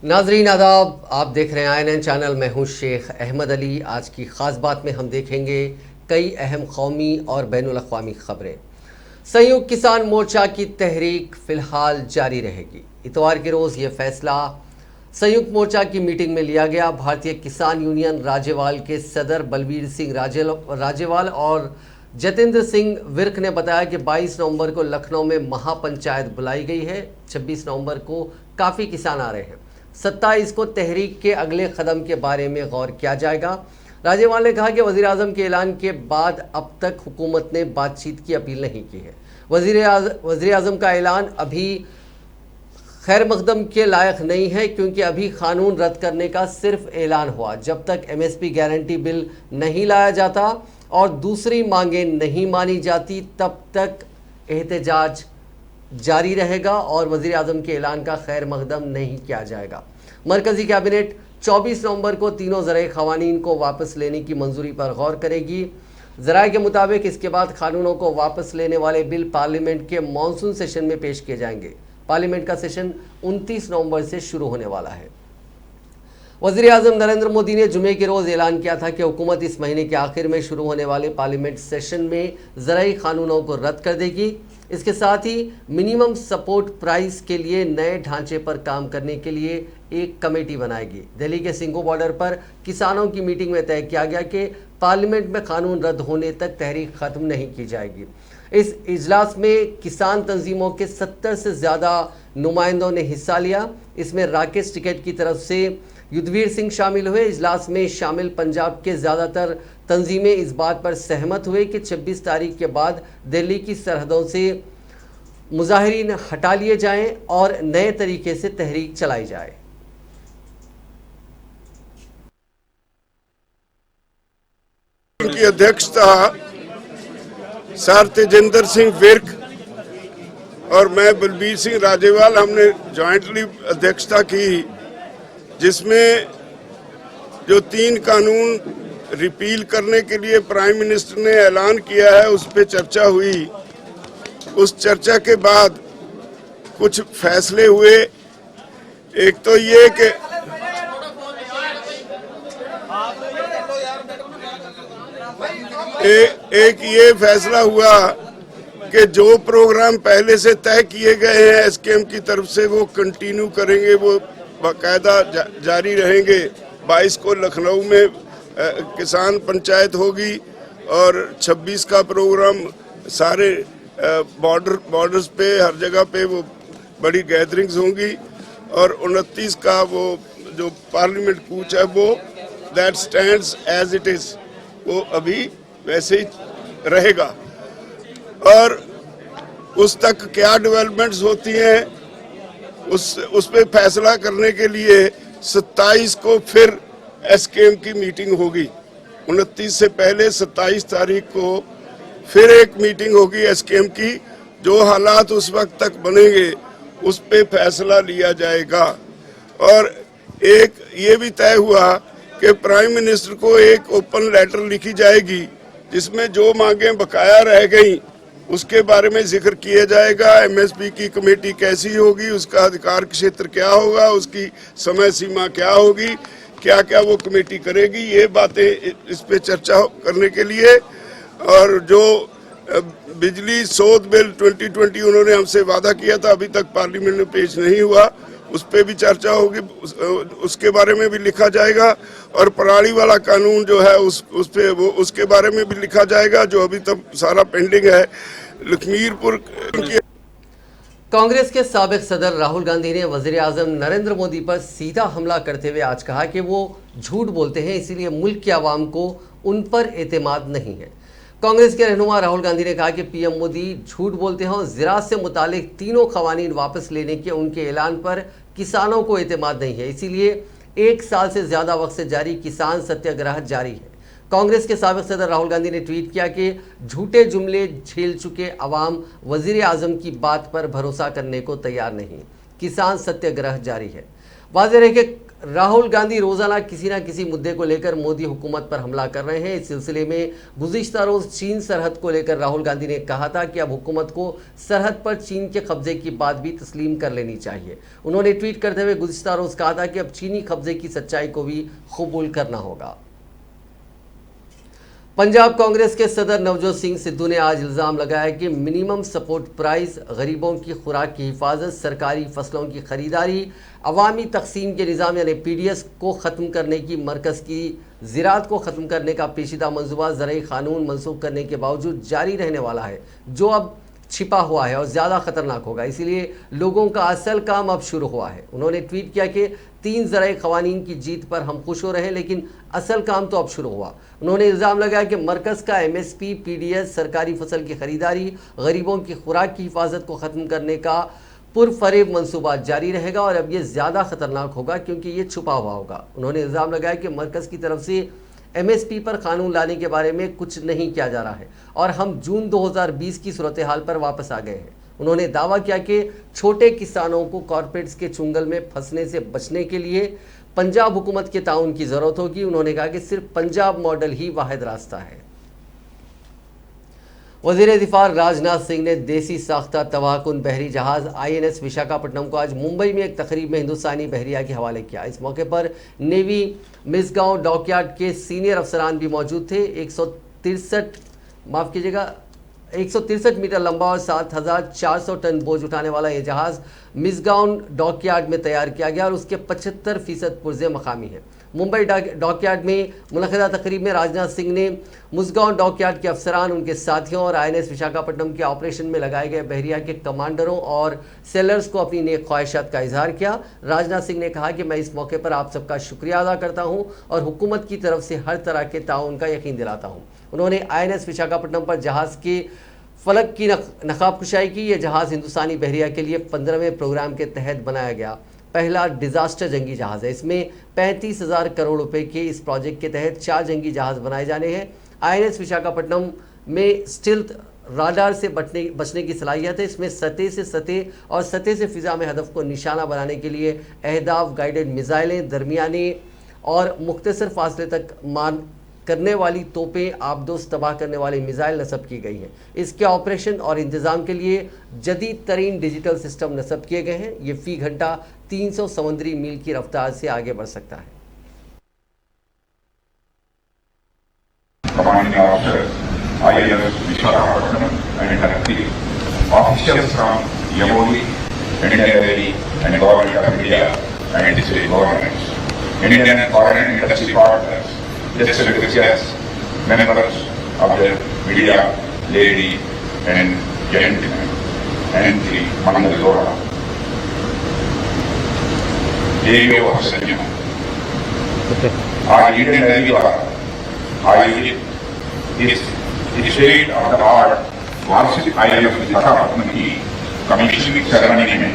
नाजरीन आदाब, आप देख रहे हैं INN चैनल। मैं हूं शेख अहमद अली। आज की ख़ास बात में हम देखेंगे कई अहम कौमी और बैनुल अक़वामी ख़बरें। संयुक्त किसान मोर्चा की तहरीक फ़िलहाल जारी रहेगी। इतवार के रोज़ ये फ़ैसला संयुक्त मोर्चा की मीटिंग में लिया गया। भारतीय किसान यूनियन राज्यवाल के सदर बलबीर सिंह राजेवाल और जतेंद्र सिंह विर्क ने बताया कि 22 नवंबर को लखनऊ में महापंचायत बुलाई गई है। 26 नवंबर को काफ़ी किसान आ रहे हैं। 27 को तहरीक के अगले कदम के बारे में गौर किया जाएगा। राज्यपाल ने कहा कि वज़ीर आज़म के ऐलान के बाद अब तक हुकूमत ने बातचीत की अपील नहीं की है। वज़ीर आज़म का ऐलान अभी खैर मकदम के लायक नहीं है, क्योंकि अभी कानून रद्द करने का सिर्फ ऐलान हुआ। जब तक MSP गारंटी बिल नहीं लाया जाता और दूसरी मांगें नहीं मानी जाती, तब तक एहतजाज जारी रहेगा और वज़ीर आज़म के ऐलान का खैर मकदम नहीं किया जाएगा। मरकज़ी कैबिनेट 24 नवंबर को तीनों ज़राए क़वानीन को वापस लेने की मंजूरी पर गौर करेगी। ज़राए के मुताबिक इसके बाद कानूनों को वापस लेने वाले बिल पार्लियामेंट के मानसून सेशन में पेश किए जाएंगे। पार्लियामेंट का सेशन 29 नवंबर से शुरू होने वाला है। वज़ीर आज़म नरेंद्र मोदी ने जुमे के रोज़ ऐलान किया था कि हुकूमत इस महीने के आखिर में शुरू होने वाले पार्लियामेंट सेशन में ज़राई कानूनों को रद्द कर देगी। इसके साथ ही मिनिमम सपोर्ट प्राइस के लिए नए ढांचे पर काम करने के लिए एक कमेटी बनाएगी। दिल्ली के सिंघू बॉर्डर पर किसानों की मीटिंग में तय किया गया कि पार्लियामेंट में कानून रद्द होने तक तहरीक ख़त्म नहीं की जाएगी। इस इजलास में किसान तंजीमों के 70 से ज़्यादा नुमाइंदों ने हिस्सा लिया। इसमें राकेश टिकैत की तरफ से युद्धवीर सिंह शामिल हुए। इजलास में शामिल पंजाब के ज़्यादातर तंजीमें इस बात पर सहमत हुए कि 26 तारीख के बाद दिल्ली की सरहदों से मुजाहिरीन हटा लिए जाएं और नए तरीके से तहरीक चलाई जाए। की अध्यक्षता सर तेजेंद्र सिंह विर्क और मैं बलबीर सिंह राजेवाल हमने जॉइंटली अध्यक्षता की, जिसमें जो 3 कानून रिपील करने के लिए प्राइम मिनिस्टर ने ऐलान किया है उस पर चर्चा हुई। उस चर्चा के बाद कुछ फैसले हुए। एक तो ये कि एक ये फैसला हुआ कि जो प्रोग्राम पहले से तय किए गए हैं SKM की तरफ से वो कंटिन्यू करेंगे, वो बाकायदा जारी रहेंगे। 22 को लखनऊ में किसान पंचायत होगी और 26 का प्रोग्राम सारे बॉर्डर्स पे हर जगह पे वो बड़ी गैदरिंग्स होंगी और 29 का वो जो पार्लियामेंट कूच है वो that stands as it is, वो अभी वैसे ही रहेगा। और उस तक क्या डेवलपमेंट्स होती हैं उस पे फैसला करने के लिए 27 को फिर SKM की मीटिंग होगी। 29 से पहले 27 तारीख को फिर एक मीटिंग होगी SKM की। जो हालात उस वक्त तक बनेंगे उस पे फैसला लिया जाएगा। और एक ये भी तय हुआ कि प्राइम मिनिस्टर को एक ओपन लेटर लिखी जाएगी जिसमें जो मांगें बकाया रह गई उसके बारे में जिक्र किया जाएगा। MSP की कमेटी कैसी होगी, उसका अधिकार क्षेत्र क्या होगा, उसकी समय सीमा क्या होगी, क्या क्या वो कमेटी करेगी, ये बातें इस पे चर्चा करने के लिए। और जो बिजली सोध बिल 2020 उन्होंने हमसे वादा किया था, अभी तक पार्लियामेंट में पेश नहीं हुआ, उस पे भी चर्चा होगी, उसके बारे में भी लिखा जाएगा। और पराली वाला कानून जो है उस पे वो उसके बारे में भी लिखा जाएगा, जो अभी तक सारा पेंडिंग है। लखीमपुर की कांग्रेस के साबिक सदर राहुल गांधी ने वज़ीर आज़म नरेंद्र मोदी पर सीधा हमला करते हुए आज कहा कि वो झूठ बोलते हैं, इसीलिए मुल्क की आवाम को उन पर एतमाद नहीं है। कांग्रेस के रहनुमा राहुल गांधी ने कहा कि PM मोदी झूठ बोलते हैं और ज़राअत से मुतालिक तीनों क़वानीन वापस लेने के उनके ऐलान पर किसानों को एतमाद नहीं है, इसीलिए 1 साल से ज़्यादा वक्त से जारी किसान सत्याग्रह जारी है। कांग्रेस के साबिक सदर राहुल गांधी ने ट्वीट किया कि झूठे जुमले झेल चुके अवाम वज़ीर आज़म की बात पर भरोसा करने को तैयार नहीं, किसान सत्याग्रह जारी है। वाज़ेह है कि राहुल गांधी रोजाना किसी न किसी मुद्दे को लेकर मोदी हुकूमत पर हमला कर रहे हैं। इस सिलसिले में गुज़िश्ता रोज चीन सरहद को लेकर राहुल गांधी ने कहा था कि अब हुकूमत को सरहद पर चीन के कब्जे की बात भी तस्लीम कर लेनी चाहिए। उन्होंने ट्वीट करते हुए गुज़िश्ता रोज कहा था कि अब चीनी कब्जे की सच्चाई को भी कबूल करना होगा। पंजाब कांग्रेस के सदर नवजोत सिंह सिद्धू ने आज इल्ज़ाम लगाया कि मिनिमम सपोर्ट प्राइस, गरीबों की खुराक की हिफाजत, सरकारी फसलों की खरीदारी, अवामी तकसीम के निज़ाम यानी PDS को ख़त्म करने की मरकज़ की ज़राअत को ख़त्म करने का पेचीदा मंसूबा ज़रई क़ानून मनसूख करने के बावजूद जारी रहने वाला है, जो अब छिपा हुआ है और ज़्यादा ख़तरनाक होगा। इसीलिए लोगों का असल काम अब शुरू हुआ है। उन्होंने ट्वीट किया कि 3 ज़रई क़वानीन की जीत पर हम खुश हो रहे हैं, लेकिन असल काम तो अब शुरू हुआ। उन्होंने इल्ज़ाम लगाया कि मरकज़ का MSP, PDS, सरकारी फसल की खरीदारी, गरीबों की खुराक की हिफाजत को ख़त्म करने का पुरफरेब मंसूबा जारी रहेगा और अब ये ज़्यादा ख़तरनाक होगा क्योंकि ये छुपा हुआ होगा। उन्होंने इल्ज़ाम लगाया कि मरकज़ की तरफ से MSP पर कानून लाने के बारे में कुछ नहीं किया जा रहा है और हम जून 2020 की सूरत हाल पर वापस आ गए हैं। उन्होंने दावा किया कि छोटे किसानों को कॉरपोरेट्स के चुंगल में फंसने से बचने के लिए पंजाब हुकूमत के ताउन की ज़रूरत होगी। उन्होंने कहा कि सिर्फ पंजाब मॉडल ही वाहिद रास्ता है। वज़ीर दिफा राजनाथ सिंह ने देसी साख्ता तबाहकुन बहरी जहाज़ INS विशाखापट्टनम को आज मुंबई में एक तकरीब में हिंदुस्तानी बहरिया के हवाले किया। इस मौके पर नेवी मिसगांव डॉकयार्ड के सीनियर अफसरान भी मौजूद थे। 163 मीटर लंबा और 7,400 टन बोझ उठाने वाला यह जहाज़ मिसगांव डॉकयार्ड में तैयार किया गया और उसके 75% पुर्जे मकामी हैं। मुंबई डॉकयार्ड में मुनक़िदा तकरीब में राजनाथ सिंह ने मुसगांव डॉकयार्ड के अफसरान, उनके साथियों और INS विशाखापट्टनम के ऑपरेशन में लगाए गए बहरिया के कमांडरों और सेलर्स को अपनी नेक ख्वाहिशात का इजहार किया। राजनाथ सिंह ने कहा कि मैं इस मौके पर आप सबका शुक्रिया अदा करता हूं और हुकूमत की तरफ से हर तरह के ताउन का यकीन दिलाता हूं। उन्होंने INS विशाखापट्टनम पर जहाज़ के फलक की नकाब कुशाई की। यह जहाज़ हिंदुस्तानी बहरिया के लिए 15वें प्रोग्राम के तहत बनाया गया पहला डिज़ास्टर जंगी जहाज़ है। इसमें 35,000 करोड़ रुपए के इस प्रोजेक्ट के तहत 4 जंगी जहाज़ बनाए जाने हैं। INS विशाखापट्टनम में स्टिल्थ राडार से बचने की सलाहियत है। इसमें सतह से सतह और सतह से फ़िज़ा में हदफ को निशाना बनाने के लिए अहदाफ गाइडेड मिसाइलें, दरमियाने और मुख्तसर फासले तक मार करने वाली तोपें, आबदोस तबाह करने वाली मिसाइल नस्ब की गई हैं। इसके ऑपरेशन और इंतज़ाम के लिए जदीद तरीन डिजिटल सिस्टम नस्ब किए गए हैं। ये फ़ी घंटा 300 समुद्री मील की रफ्तार से आगे बढ़ सकता है। Commanding officers, INS Visakhapatnam and her crew, officials from Yamodi, Indian Navy and Government of India and district governments, Indian and foreign industry partners, distinguished guests, members of the media, ladies and gentlemen, and the Mangalore. देवियों और सज्जनों, आज Indian navy द्वारा आयोजित इस state of the art वार्षिक INS Visakhapatnam की commissioning ceremony में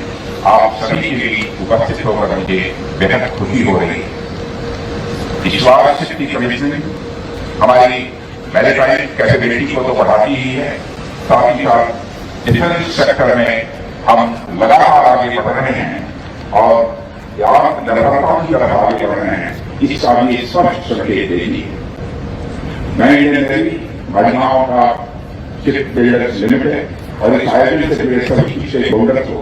आप सभी के लिए उपस्थित होकर मुझे बेहद खुशी हो रही है। इस वार्षिक की कमीशनिंग हमारी मैरीटाइम कैपेबिलिटी को तो बढ़ाती ही है, साथ ही साथ डिफेंस सेक्टर में हम लगातार आगे बढ़ रहे हैं और लगातार की तरफ आगे बढ़ रहे हैं। इसका भी स्पष्ट संकेत देती है। मैं इंडियन नेवी महिलाओं का शिप बिल्डर्स लिमिटेड और इस आयोजन से जुड़े सभी स्टेक होल्डर्स को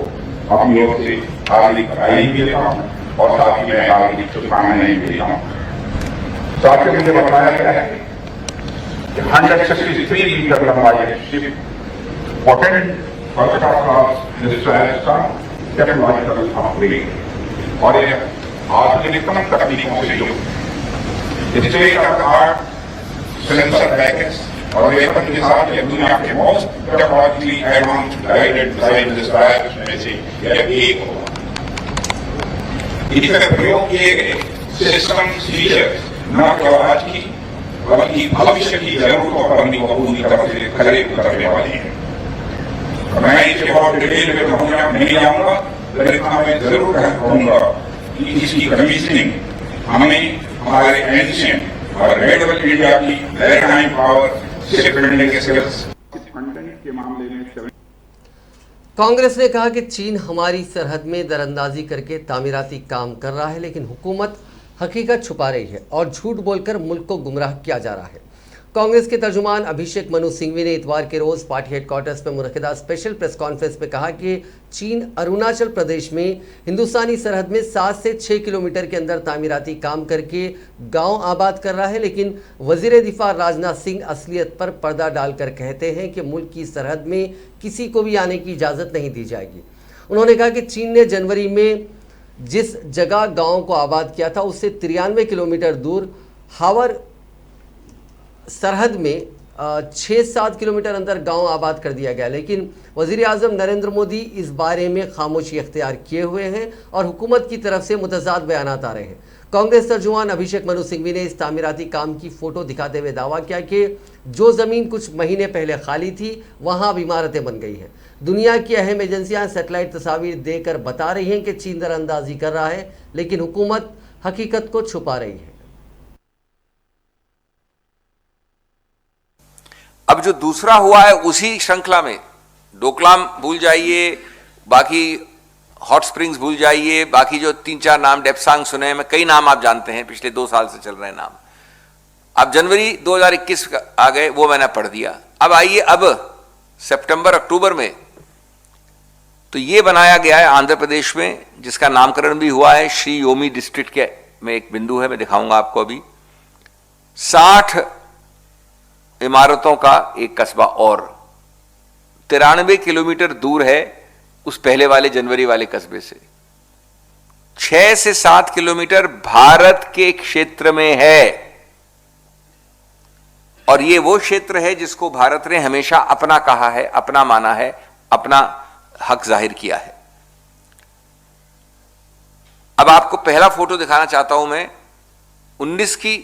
अपनी ओर से हार्दिक बधाई भी देता हूँ और साथ ही मैं हार्दिक शुभकामनाएं भी देता हूँ। साथ ही मुझे बताया गया है कि 163 मीटर लंबा यह ship potent first class technological upgrade और यह आधुनिकतम तकनीकों से युक्त state of the art sensor package और वेपन के साथ यह दुनिया के most technologically advance guided missile destroyers में से यह एक होगा। इसमें प्रयोग किए गए सिस्टम फीचर्स न केवल आज की बल्कि भविष्य की जरूरतों पर भी पूरी तरह से खरे उतरने वाली है। मैं इसे बहुत डिटेल में नहीं जाऊंगा, लेकिन मैं जरूर कहूंगा कि इसकी कमीशनिंग हमें हमारे एंशिएंट और रेडबल इंडिया की maritime power ship building skills content के मामले में कांग्रेस ने कहा कि चीन हमारी सरहद में दरअंदाजी करके तामीराती काम कर रहा है, लेकिन हुकूमत हकीकत छुपा रही है और झूठ बोलकर मुल्क को गुमराह किया जा रहा है। कांग्रेस के तर्जुमान अभिषेक मनु सिंघवी ने इतवार के रोज पार्टी हेडक्वार्टर्स में मुनक़िदा स्पेशल प्रेस कॉन्फ्रेंस में कहा कि चीन अरुणाचल प्रदेश में हिंदुस्तानी सरहद में 7 से 6 किलोमीटर के अंदर तामीराती काम करके गांव आबाद कर रहा है, लेकिन वजीर दिफा राजनाथ सिंह असलियत पर पर्दा डालकर कहते हैं कि मुल्क की सरहद में किसी को भी आने की इजाज़त नहीं दी जाएगी। उन्होंने कहा कि चीन ने जनवरी में जिस जगह गाँव को आबाद किया था उससे 93 किलोमीटर दूर हावर सरहद में 6-7 किलोमीटर अंदर गांव आबाद कर दिया गया, लेकिन वज़ीर आज़म नरेंद्र मोदी इस बारे में खामोशी इख्तियार किए हुए हैं और हुकूमत की तरफ से मुतज़ाद बयानात आ रहे हैं। कांग्रेस तर्जुमान अभिषेक मनु सिंघवी ने इस तामीराती काम की फ़ोटो दिखाते हुए दावा किया कि जो ज़मीन कुछ महीने पहले खाली थी वहाँ अब इमारतें बन गई हैं। दुनिया की अहम एजेंसियाँ सेटेलाइट तस्वीर देकर बता रही हैं कि चीन दरअंदाजी कर रहा है, लेकिन हुकूमत हकीकत को छुपा रही है। अब जो दूसरा हुआ है उसी श्रृंखला में डोकलाम भूल जाइए, बाकी हॉट स्प्रिंग्स भूल जाइए, बाकी जो 3-4 नाम डेप्सांग सुने हैं, कई नाम आप जानते हैं, पिछले 2 साल से चल रहे हैं नाम। अब जनवरी 2021 आ गए, वो मैंने पढ़ दिया। अब आइए अब सितंबर अक्टूबर में तो ये बनाया गया है आंध्र प्रदेश में, जिसका नामकरण भी हुआ है श्री योमी डिस्ट्रिक्ट के में एक बिंदु है, मैं दिखाऊंगा आपको अभी। 60 इमारतों का एक कस्बा और 93 किलोमीटर दूर है उस पहले वाले जनवरी वाले कस्बे से। 6 से 7 किलोमीटर भारत के क्षेत्र में है और ये वो क्षेत्र है जिसको भारत ने हमेशा अपना कहा है, अपना माना है, अपना हक जाहिर किया है। अब आपको पहला फोटो दिखाना चाहता हूं मैं, 19 की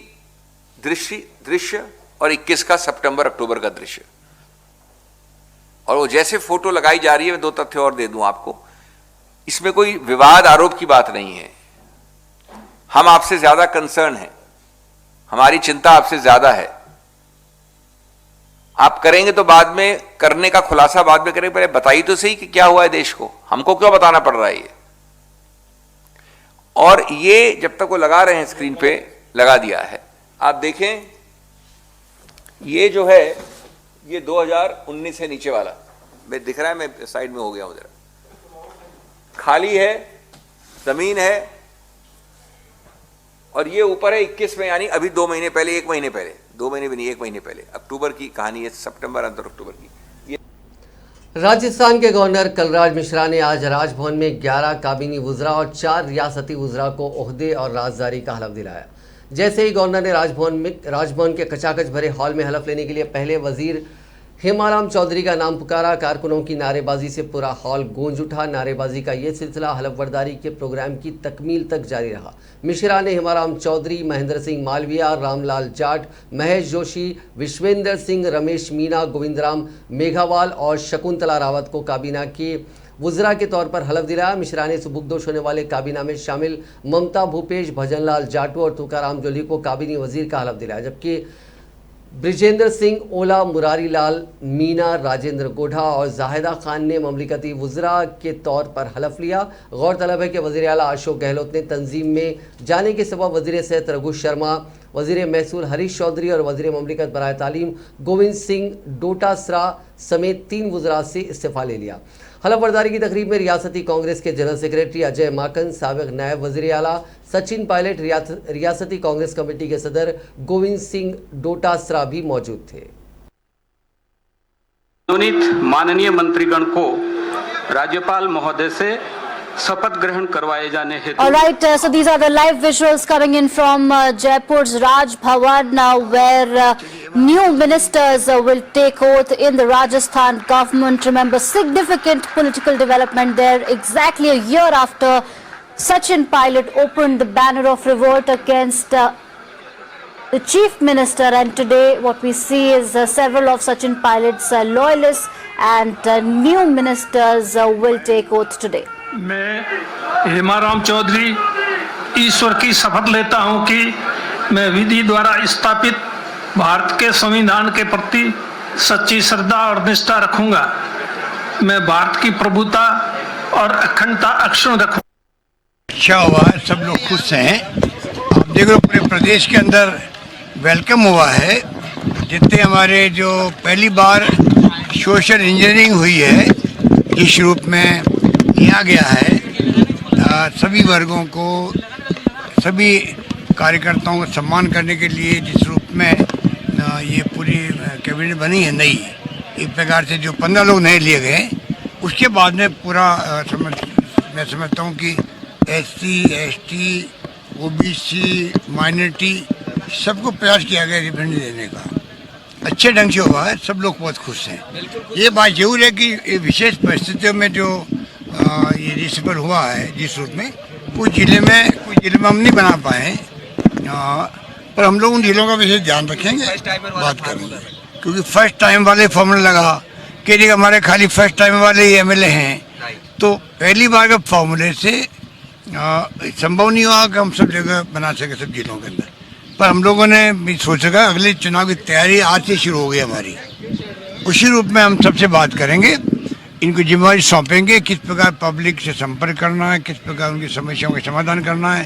दृश्य और 21 का सितंबर अक्टूबर का दृश्य। और वो जैसे फोटो लगाई जा रही है, मैं 2 तथ्य और दे दूं आपको। इसमें कोई विवाद आरोप की बात नहीं है, हम आपसे ज्यादा कंसर्न हैं, हमारी चिंता आपसे ज्यादा है। आप करेंगे तो बाद में करने का खुलासा बाद में करेंगे, पहले बताइए तो सही कि क्या हुआ है देश को, हमको क्यों बताना पड़ रहा है ये। और ये जब तक वो लगा रहे हैं स्क्रीन पे, लगा दिया है, आप देखें ये जो है ये 2019 है नीचे वाला, मैं दिख रहा है, मैं साइड में हो गया हूं जरा, खाली है, जमीन है, और ये ऊपर है 21 में, यानी अभी 2 महीने पहले, 1 महीने पहले, 2 महीने भी नहीं, 1 महीने पहले, अक्टूबर की कहानी है, सितंबर अंतर अक्टूबर की। राजस्थान के गवर्नर कलराज मिश्रा ने आज राजभवन में 11 काबीनी वुज़रा और 4 रियासती वुज़रा को ओहदे और राजदारी का हलफ दिलाया। जैसे ही गवर्नर ने राजभवन के कचाकच भरे हॉल में हलफ लेने के लिए पहले वजीर हेमाराम चौधरी का नाम पुकारा, कारकुनों की नारेबाजी से पूरा हॉल गूंज उठा। नारेबाजी का ये सिलसिला हलफ बर्दारी के प्रोग्राम की तकमील तक जारी रहा। मिश्रा ने हेमाराम चौधरी, महेंद्र सिंह मालविया, रामलाल जाट, महेश जोशी, विश्वेंद्र सिंह, रमेश मीना, गोविंदराम मेघावाल और शकुंतला रावत को काबीना के वुज़रा के तौर पर हलफ दिलाया। मिश्रा ने सुबुकदोश होने वाले काबीना में शामिल ममता भूपेश, भजनलाल जाटू और तुकाराम जोली को काबीनी वजीर का हलफ दिलाया, जबकि ब्रिजेंद्र सिंह ओला, मुरारी लाल मीना, राजेंद्र गोढ़ा और जाहिदा खान ने ममलिकती वुज़रा के तौर पर हलफ लिया। गौरतलब है कि वज़ीर आला अशोक गहलोत ने तंजीम में जाने के सबब वज़ीर सेहत रघु शर्मा, वज़ीर महसूल हरीश चौधरी और वज़ीर ममलिकत बराए तालीम गोविंद सिंह डोटासरा समेत 3 वुज़रा से इस्तीफ़ा ले लिया। हलफ बर्दारी की तकरीब में रियासती कांग्रेस के जनरल सेक्रेटरी अजय माकन, साबिक नायब वज़ीर आला सचिन पायलट, रियासती कांग्रेस कमेटी के सदर गोविंद सिंह डोटासरा भी मौजूद थे। माननीय मंत्रीगण को राज्यपाल महोदय से शपथ ग्रहण करवाए जाने हेतु। All right, so these are the live visuals coming in from Jaipur's Raj Bhavan, where new ministers will take oath in the Rajasthan government. Remember, significant political development there exactly a year after Sachin Pilot opened the banner of revolt against the chief minister, and today what we see is several of Sachin Pilot's loyalists and new ministers will take oath today. मैं हेमाराम चौधरी ईश्वर की शपथ लेता हूं कि मैं विधि द्वारा स्थापित भारत के संविधान के प्रति सच्ची श्रद्धा और निष्ठा रखूंगा मैं भारत की प्रभुता और अखंडता अक्षुण्ण रखूं। अच्छा हुआ है, सब लोग खुश हैं। आप देख रहे हो पूरे प्रदेश के अंदर वेलकम हुआ है। जितने हमारे जो पहली बार सोशल इंजीनियरिंग हुई है जिस रूप में किया गया है, सभी वर्गों को, सभी कार्यकर्ताओं को सम्मान करने के लिए जिस रूप में ये पूरी कैबिनेट बनी है नई, एक प्रकार से जो 15 लोग नए लिए गए, उसके बाद में पूरा मैं समझता हूँ कि SC, ST, OBC, माइनॉरिटी सबको प्रयास किया गया रिप्रेजेंटेशन देने का। अच्छे ढंग से हुआ है, सब लोग बहुत खुश हैं। ये बात जरूर है कि ये विशेष परिस्थितियों में जो ये रिसिपल हुआ है जिस रूप में, कुछ जिले में हम नहीं बना पाए, पर हम लोग उन जिलों का विशेष ध्यान रखेंगे, बात करेंगे। क्योंकि फर्स्ट टाइम वाले फॉर्मूला लगा कि हमारे खाली फर्स्ट टाइम वाले ही MLA हैं, तो पहली बार के फॉर्मूले से संभव नहीं हुआ कि हम सब जगह बना सके सब जिलों के अंदर। पर हम लोगों ने भी सोचा अगले चुनाव की तैयारी आज से शुरू हो गई हमारी। उसी रूप में हम सबसे बात करेंगे, इनको जिम्मेदारी सौंपेंगे, किस प्रकार पब्लिक से संपर्क करना है, किस प्रकार उनकी समस्याओं का समाधान करना है,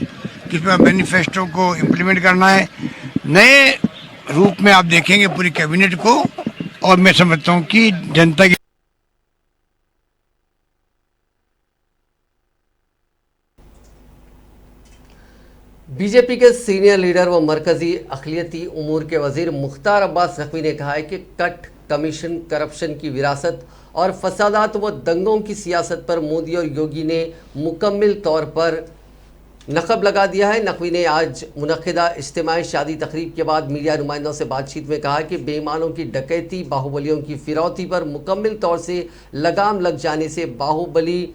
किस प्रकार मैनिफेस्टो को इम्प्लीमेंट करना है। नए रूप में आप देखेंगे पूरी कैबिनेट को, और मैं समझता हूँ कि जनता की बीजेपी के सीनियर लीडर व मरकजी अक़लियती उमूर के वजीर मुख्तार अब्बास नकवी ने कहा है कि कट कमीशन, करप्शन की विरासत और फसादात व दंगों की सियासत पर मोदी और योगी ने मुकम्मल तौर पर नक़ब लगा दिया है। नकवी ने आज मुनक़िदा इज्तिमाई शादी तकरीब के बाद मीडिया नुमाइंदों से बातचीत में कहा कि बेईमानों की डकैती, बाहुबलियों की फिरौती पर मुकम्मल तौर से लगाम लग जाने से बाहुबली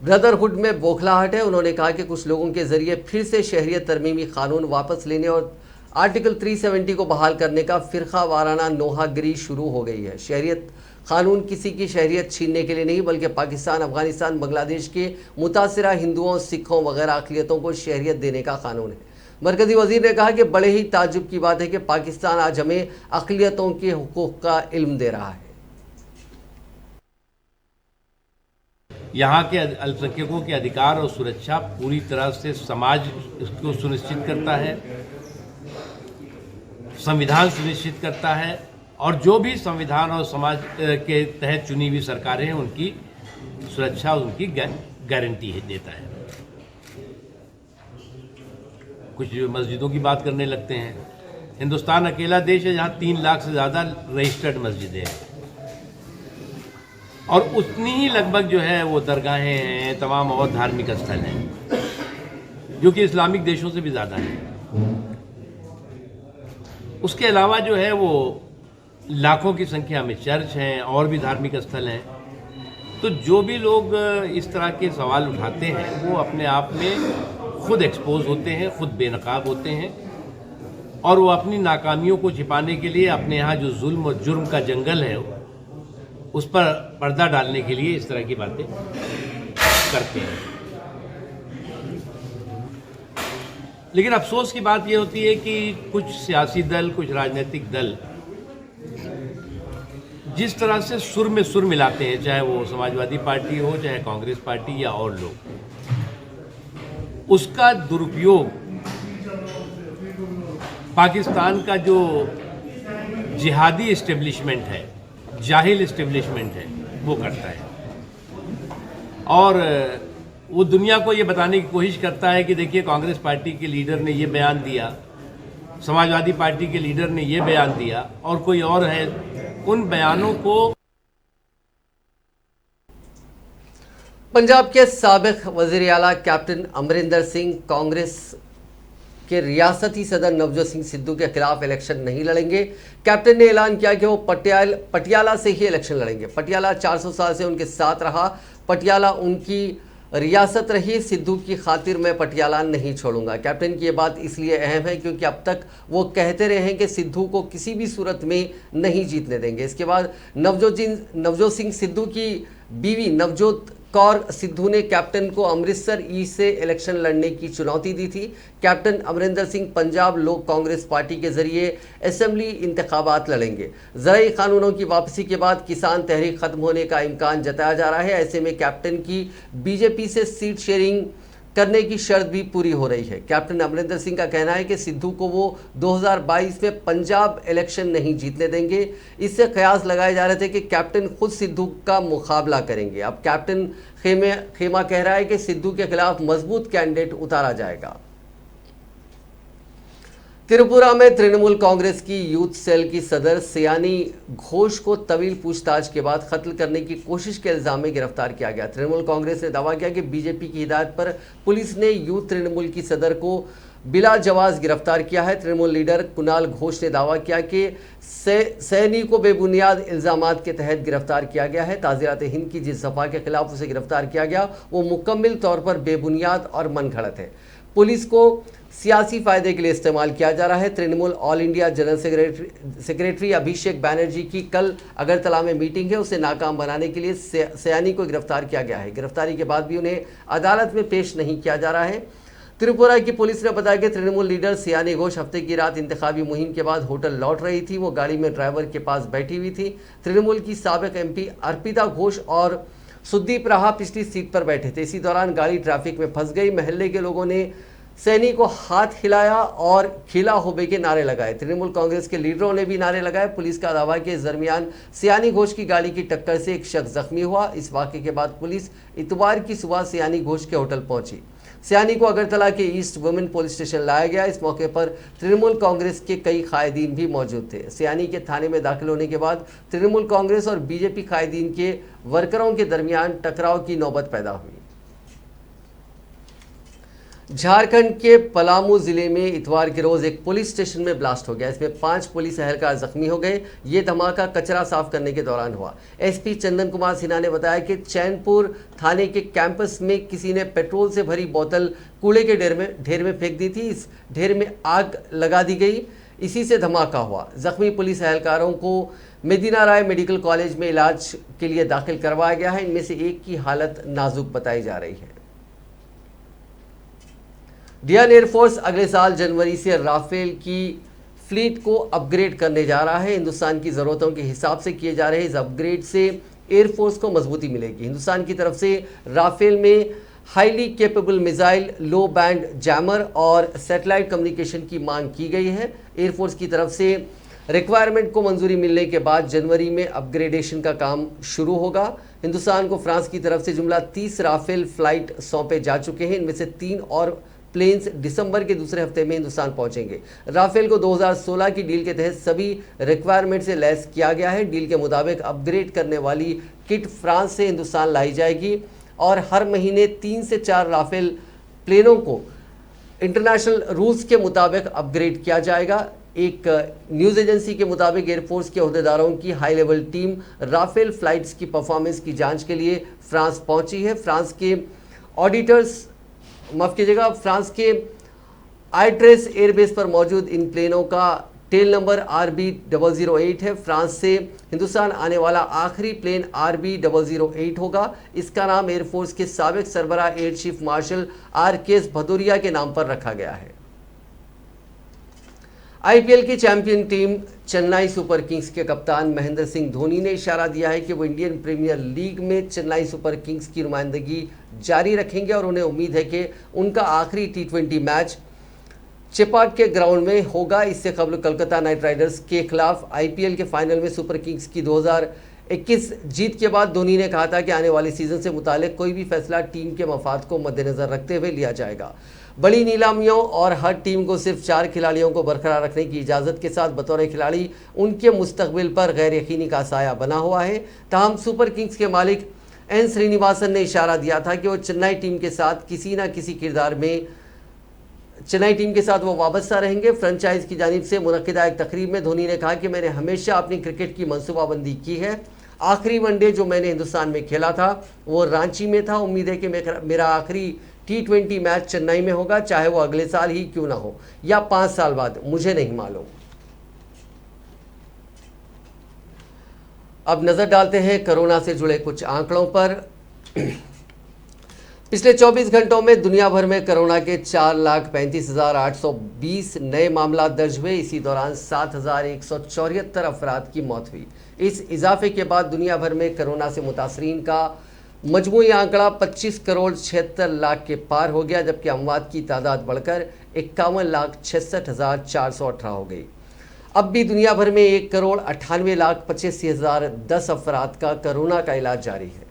ब्रदरहुड में बौखलाहट है। उन्होंने कहा कि कुछ लोगों के ज़रिए फिर से शहरियत तरमीमी कानून वापस लेने और आर्टिकल 370 को बहाल करने का फ़िरका वाराना नोहागिरी शुरू हो गई है। शहरियत कानून किसी की शहरियत छीनने के लिए नहीं, बल्कि पाकिस्तान, अफगानिस्तान, बांग्लादेश के मुतासिरा हिंदुओं, सिखों वगैरह अक़लियतों को शहरियत देने का कानून है। मरकज़ी वज़ीर ने कहा कि बड़े ही ताज्जुब की बात है कि पाकिस्तान आज हमें अक़लियतों के हुकूक़ का इल्म दे रहा है। यहाँ के अल्पसंख्यकों के अधिकार और सुरक्षा पूरी तरह से समाज इसको सुनिश्चित करता है, संविधान सुनिश्चित करता है, और जो भी संविधान और समाज के तहत चुनी हुई सरकारें हैं उनकी सुरक्षा, उनकी गारंटी देता है। कुछ मस्जिदों की बात करने लगते हैं। हिंदुस्तान अकेला देश है जहाँ 3 लाख से ज़्यादा रजिस्टर्ड मस्जिदें हैं, और उतनी ही लगभग जो है वो दरगाहें हैं, तमाम और धार्मिक स्थल हैं, जो कि इस्लामिक देशों से भी ज़्यादा हैं। उसके अलावा जो है वो लाखों की संख्या में चर्च हैं और भी धार्मिक स्थल हैं। तो जो भी लोग इस तरह के सवाल उठाते हैं वो अपने आप में खुद एक्सपोज होते हैं, खुद बेनकाब होते हैं, और वो अपनी नाकामियों को छिपाने के लिए अपने यहाँ जो जुल्म और जुर्म का जंगल है उस पर पर्दा डालने के लिए इस तरह की बातें करते हैं। लेकिन अफसोस की बात यह होती है कि कुछ सियासी दल, कुछ राजनीतिक दल जिस तरह से सुर में सुर मिलाते हैं, चाहे वो समाजवादी पार्टी हो, चाहे कांग्रेस पार्टी या और लोग, उसका दुरुपयोग पाकिस्तान का जो जिहादी इस्टेब्लिशमेंट है, जाहिल इस्टेब्लिशमेंट है, वो करता है। और वो दुनिया को ये बताने की कोशिश करता है कि देखिए कांग्रेस पार्टी के लीडर ने ये बयान दिया, समाजवादी पार्टी के लीडर ने ये बयान दिया, और कोई और है। उन बयानों को पंजाब के साबिक वज़ीर आला कैप्टन अमरिंदर सिंह कांग्रेस के रियासती सदर नवजोत सिंह सिद्धू के खिलाफ इलेक्शन नहीं लड़ेंगे। कैप्टन ने ऐलान किया कि वो पटियाला से ही इलेक्शन लड़ेंगे। पटियाला 400 साल से उनके साथ रहा, पटियाला उनकी रियासत रही, सिद्धू की खातिर मैं पटियाला नहीं छोड़ूंगा। कैप्टन की ये बात इसलिए अहम है क्योंकि अब तक वो कहते रहे हैं कि सिद्धू को किसी भी सूरत में नहीं जीतने देंगे। इसके बाद नवजोत सिंह सिद्धू की बीवी नवजोत कौर सिद्धू ने कैप्टन को अमृतसर ईस्ट से इलेक्शन लड़ने की चुनौती दी थी। कैप्टन अमरिंदर सिंह पंजाब लोक कांग्रेस पार्टी के जरिए असेंबली इंतखाबात लड़ेंगे। ज़राई कानूनों की वापसी के बाद किसान तहरीक खत्म होने का इम्कान जताया जा रहा है। ऐसे में कैप्टन की बीजेपी से सीट शेयरिंग करने की शर्त भी पूरी हो रही है। कैप्टन अमरिंदर सिंह का कहना है कि सिद्धू को वो 2022 में पंजाब इलेक्शन नहीं जीतने देंगे। इससे कयास लगाए जा रहे थे कि कैप्टन खुद सिद्धू का मुकाबला करेंगे। अब कैप्टन खेमा कह रहा है कि सिद्धू के खिलाफ मजबूत कैंडिडेट उतारा जाएगा। त्रिपुरा में तृणमूल कांग्रेस की यूथ सेल की सदर सयानी घोष को तवील पूछताछ के बाद कत्ल करने की कोशिश के इल्जाम में गिरफ्तार किया गया। तृणमूल कांग्रेस ने दावा किया कि बीजेपी की हिदायत पर पुलिस ने यूथ तृणमूल की सदर को बिला जवाज गिरफ्तार किया है। तृणमूल लीडर कुणाल घोष ने दावा किया कि सैनी को बेबुनियाद इल्जामात के तहत गिरफ्तार किया गया है। ताज़िरात हिंद की जिस सफा के खिलाफ उसे गिरफ्तार किया गया वो मुकम्मल तौर पर बेबुनियाद और मनगढ़ंत है। पुलिस को सियासी फायदे के लिए इस्तेमाल किया जा रहा है। Trinamool all India general secretary Abhishek Banerjee की कल अगरतला में मीटिंग है, उसे नाकाम बनाने के लिए सयानी को गिरफ्तार किया गया है। गिरफ्तारी के बाद भी उन्हें अदालत में पेश नहीं किया जा रहा है। त्रिपुरा की पुलिस ने बताया कि तृणमूल लीडर सयानी घोष हफ्ते की रात इंतखाबी मुहिम के बाद होटल लौट रही थी। वो गाड़ी में ड्राइवर के पास बैठी हुई थी। तृणमूल की साबिक एमपी अर्पिता घोष और सुदीप राहा पिछली सीट पर बैठे थे। इसी दौरान गाड़ी ट्रैफिक में फंस गई। महल्ले के लोगों ने सैनी को हाथ हिलाया और खिला होबे के नारे लगाए। तृणमूल कांग्रेस के लीडरों ने भी नारे लगाए। पुलिस का दावा है कि इस दरमियान सयानी घोष की गाड़ी की टक्कर से एक शख्स जख्मी हुआ। इस वाक़े के बाद पुलिस इतवार की सुबह सयानी घोष के होटल पहुंची। सयानी को अगरतला के ईस्ट वुमेन पुलिस स्टेशन लाया गया। इस मौके पर तृणमूल कांग्रेस के कई कायदीन भी मौजूद थे। सयानी के थाने में दाखिल होने के बाद तृणमूल कांग्रेस और बीजेपी कायदीन के वर्करों के दरमियान टकराव की नौबत पैदा हुई। झारखंड के पलामू जिले में इतवार के रोज एक पुलिस स्टेशन में ब्लास्ट हो गया। इसमें 5 पुलिस एहलकार जख्मी हो गए। ये धमाका कचरा साफ करने के दौरान हुआ। एसपी चंदन कुमार सिन्हा ने बताया कि चैनपुर थाने के कैंपस में किसी ने पेट्रोल से भरी बोतल कूड़े के ढेर में फेंक दी थी। इस ढेर में आग लगा दी गई। इसी से धमाका हुआ। जख्मी पुलिस एहलकारों को मेदिना राय मेडिकल कॉलेज में इलाज के लिए दाखिल करवाया गया है। इनमें से एक की हालत नाजुक बताई जा रही है। इंडियन एयरफोर्स अगले साल जनवरी से राफेल की फ्लीट को अपग्रेड करने जा रहा है। हिंदुस्तान की ज़रूरतों के हिसाब से किए जा रहे इस अपग्रेड से एयरफोर्स को मजबूती मिलेगी। हिंदुस्तान की तरफ से राफेल में हाईली कैपेबल मिसाइल, लो बैंड जैमर और सैटेलाइट कम्युनिकेशन की मांग की गई है। एयरफोर्स की तरफ से रिक्वायरमेंट को मंजूरी मिलने के बाद जनवरी में अपग्रेडेशन का काम शुरू होगा। हिंदुस्तान को फ्रांस की तरफ से जुमला 30 राफेल फ्लाइट सौंपे जा चुके हैं। इनमें से 3 और प्लेन्स दिसंबर के दूसरे हफ्ते में हिंदुस्तान पहुंचेंगे। राफेल को 2016 की डील के तहत सभी रिक्वायरमेंट से लैस किया गया है। डील के मुताबिक अपग्रेड करने वाली किट फ्रांस से हिंदुस्तान लाई जाएगी और हर महीने 3 से 4 राफेल प्लेनों को इंटरनेशनल रूल्स के मुताबिक अपग्रेड किया जाएगा। एक न्यूज़ एजेंसी के मुताबिक एयरफोर्स के अहदेदारों की high level team Rafale flights की परफॉर्मेंस की जांच के लिए फ्रांस पहुंची है। फ्रांस के आईट्रेस एयरबेस पर मौजूद इन प्लेनों का टेल नंबर RB008 है। फ्रांस से हिंदुस्तान आने वाला आखिरी प्लेन RB008 होगा। इसका नाम एयरफोर्स के साबिक सरबराह air chief marshal RKS Bhadauria के नाम पर रखा गया है। IPL की champion team Chennai Super Kings के कप्तान महेंद्र सिंह धोनी ने इशारा दिया है कि वो इंडियन प्रीमियर लीग में चेन्नई सुपर किंग्स की नुमाइंदगी जारी रखेंगे और उन्हें उम्मीद है कि उनका आखिरी T20 मैच चेपाक के ग्राउंड में होगा। इससे कबल कोलकाता नाइट राइडर्स के खिलाफ IPL के फाइनल में सुपर किंग्स की 2021 जीत के बाद धोनी ने कहा था कि आने वाले सीजन से मुतालिक कोई भी फैसला टीम के मफाद को मद्देनजर रखते हुए लिया जाएगा। बड़ी नीलामियों और हर टीम को सिर्फ 4 खिलाड़ियों को बरकरार रखने की इजाज़त के साथ बतौर खिलाड़ी उनके मुस्तकबिल पर गैर यकीनी का साया बना हुआ है। ताहम सुपर किंग्स के मालिक N श्रीनिवासन ने इशारा दिया था कि वो चेन्नई टीम के साथ किसी न किसी किरदार में चेन्नई टीम के साथ वो वाबस्ता रहेंगे। फ्रेंचाइज की जानिब से मुनक्किदा एक तकरीब में धोनी ने कहा कि मैंने हमेशा अपनी क्रिकेट की मनसूबाबंदी की है। आखिरी वनडे जो मैंने हिंदुस्तान में खेला था वो रांची में था। उम्मीद है कि मेरा आखिरी T20 मैच चेन्नई में होगा, चाहे वो अगले साल ही क्यों ना हो या 5 साल बाद, मुझे नहीं मालूम। अब नज़र डालते हैं कोरोना से जुड़े कुछ आंकड़ों पर। पिछले 24 घंटों में दुनिया भर में कोरोना के 4,35,820 नए मामला दर्ज हुए। इसी दौरान 7,174 अफराद की मौत हुई। इस इजाफे के बाद दुनिया भर में कोरोना से मुतासरीन का मजमूई आंकड़ा 25,76,00,000 के पार हो गया, जबकि अमवात की तादाद बढ़कर 51,66,418 हो गई। अब भी दुनिया भर में 1,98,85,010 अफराद का कोरोना का इलाज जारी है।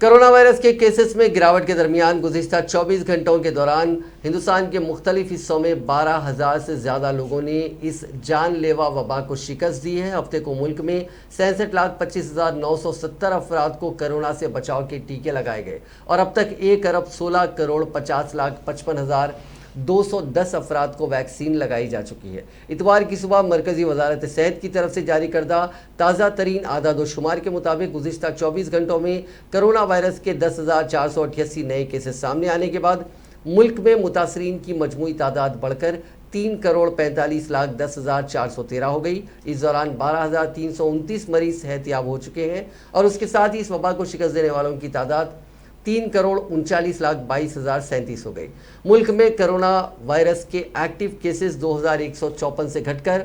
कोरोना वायरस के केसेस में गिरावट के दरमियान गुज़िश्ता 24 घंटों के दौरान हिंदुस्तान के मुख्तलिफ हिस्सों में 12,000 से ज़्यादा लोगों ने इस जानलेवा वबा को शिकस्त दी है। हफ्ते को मुल्क में 66,25,970 अफराद को कोरोना से बचाव के टीके लगाए गए और अब तक 1,16,50,55,210 अफराद को वैक्सीन लगाई जा चुकी है। इतवार की सुबह मरकज़ी वजारत सेहत की तरफ से जारी करदा ताज़ा तरीन आदाद व शुमार के मुताबिक गुज़िश्ता 24 घंटों में कोरोना वायरस के 10,488 नए केसेस सामने आने के बाद मुल्क में मुतासरीन की मजमूई तादाद बढ़कर 3,45,10,413 हो गई। इस दौरान 12,329 मरीज सेहतयाब हो चुके हैं और उसके साथ ही इस वबा को शिकस्त देने वालों की तादाद 3,39,22,037 हो गई। मुल्क में कोरोना वायरस के एक्टिव केसेस 2,154 से घटकर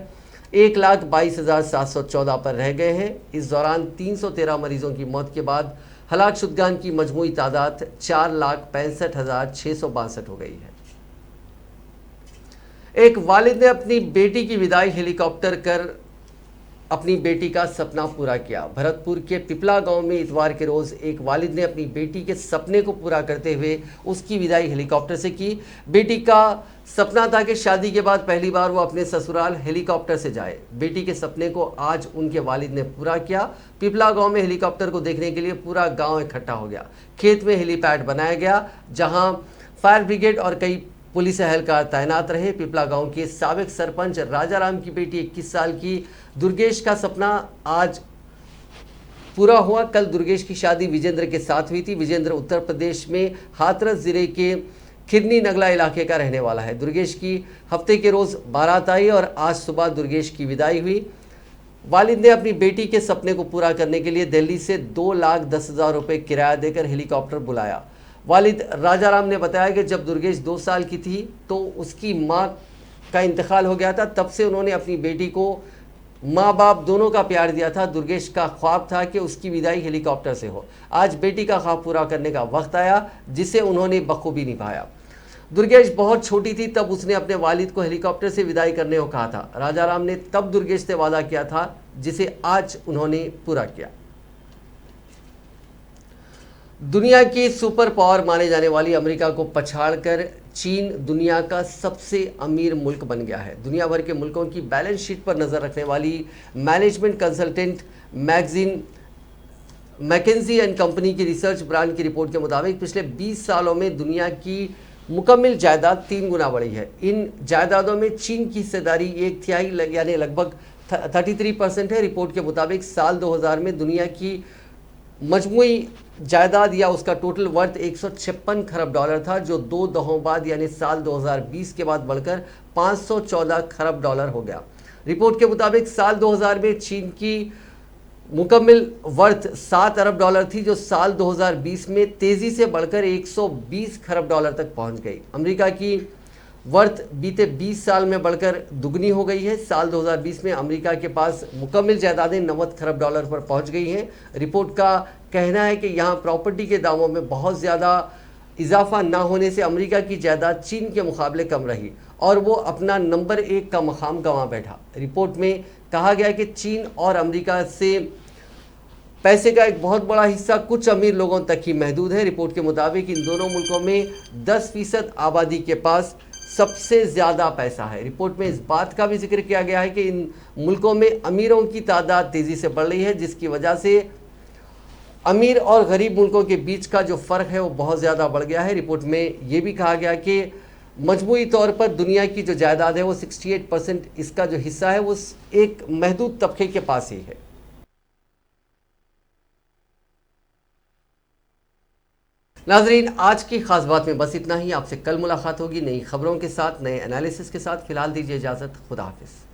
1,22,714 पर रह गए हैं। इस दौरान 313 मरीजों की मौत के बाद हलाक शुदगान की मजमूई तादाद 4,65,662 हो गई है। एक वालिद ने अपनी बेटी की विदाई हेलीकॉप्टर कर अपनी बेटी का सपना पूरा किया। भरतपुर के पिपला गांव में इतवार के रोज एक वालिद ने अपनी बेटी के सपने को पूरा करते हुए उसकी विदाई हेलीकॉप्टर से की। बेटी का सपना था कि शादी के बाद पहली बार वो अपने ससुराल हेलीकॉप्टर से जाए। बेटी के सपने को आज उनके वालिद ने पूरा किया। पिपला गांव में हेलीकॉप्टर को देखने के लिए पूरा गांव इकट्ठा हो गया। खेत में हेलीपैड बनाया गया जहां फायर ब्रिगेड और कई पुलिस एहलकार तैनात रहे। पिपला गांव के साबिक सरपंच राजाराम की बेटी 21 साल की दुर्गेश का सपना आज पूरा हुआ। कल दुर्गेश की शादी विजेंद्र के साथ हुई थी। विजेंद्र उत्तर प्रदेश में हाथरस जिले के खिरनी नगला इलाके का रहने वाला है। दुर्गेश की हफ्ते के रोज बारात आई और आज सुबह दुर्गेश की विदाई हुई। वालिद ने अपनी बेटी के सपने को पूरा करने के लिए दिल्ली से 2,10,000 रुपये किराया देकर हेलीकॉप्टर बुलाया। वालिद राजाराम ने बताया कि जब दुर्गेश 2 साल की थी तो उसकी मां का इंतकाल हो गया था। तब से उन्होंने अपनी बेटी को माँ बाप दोनों का प्यार दिया था। दुर्गेश का ख्वाब था कि उसकी विदाई हेलीकॉप्टर से हो। आज बेटी का ख्वाब पूरा करने का वक्त आया जिसे उन्होंने बखूबी निभाया। दुर्गेश बहुत छोटी थी तब उसने अपने वालिद को हेलीकॉप्टर से विदाई करने को कहा था। राजाराम ने तब दुर्गेश से वादा किया था जिसे आज उन्होंने पूरा किया। दुनिया की सुपर पावर माने जाने वाली अमेरिका को पछाड़कर चीन दुनिया का सबसे अमीर मुल्क बन गया है। दुनिया भर के मुल्कों की बैलेंस शीट पर नजर रखने वाली management consultant magazine McKinsey and company की रिसर्च ब्रांड की रिपोर्ट के मुताबिक पिछले 20 सालों में दुनिया की मुकम्मिल जायदाद 3 गुना बढ़ी है। इन जायदादों में चीन की हिस्सेदारी 1/3 यानी लगभग 33% है। रिपोर्ट के मुताबिक साल 2000 में दुनिया की मजमूई जायदाद या उसका टोटल वर्थ 156 खरब डॉलर था, जो 2 दहाकों बाद यानी साल 2020 के बाद बढ़कर 514 खरब डॉलर हो गया। रिपोर्ट के मुताबिक साल 2000 में चीन की मुकम्मिल वर्थ 7 अरब डॉलर थी, जो साल 2020 में तेज़ी से बढ़कर 120 खरब डॉलर तक पहुंच गई। अमेरिका की वर्थ बीते 20 साल में बढ़कर दुगनी हो गई है। साल 2020 में अमेरिका के पास मुकम्मिल जायदादें 90 खरब डॉलर पर पहुंच गई हैं। रिपोर्ट का कहना है कि यहां प्रॉपर्टी के दामों में बहुत ज़्यादा इजाफा ना होने से अमेरिका की जायदाद चीन के मुकाबले कम रही और वो अपना नंबर 1 का मकाम गंवा बैठा। रिपोर्ट में कहा गया कि चीन और अमेरिका से पैसे का एक बहुत बड़ा हिस्सा कुछ अमीर लोगों तक ही महदूद है। रिपोर्ट के मुताबिक इन दोनों मुल्कों में 10% आबादी के पास सबसे ज़्यादा पैसा है। रिपोर्ट में इस बात का भी जिक्र किया गया है कि इन मुल्कों में अमीरों की तादाद तेज़ी से बढ़ रही है, जिसकी वजह से अमीर और गरीब मुल्कों के बीच का जो फ़र्क है वो बहुत ज़्यादा बढ़ गया है। रिपोर्ट में ये भी कहा गया कि मजमूई तौर पर दुनिया की जो जायदाद है वो 68% इसका जो हिस्सा है वो एक महदूद तबके के पास ही है। नाजरीन, आज की खास बात में बस इतना ही। आपसे कल मुलाकात होगी नई खबरों के साथ, नए एनालिसिस के साथ। फिलहाल दीजिए इजाज़त। खुदा हाफिज़।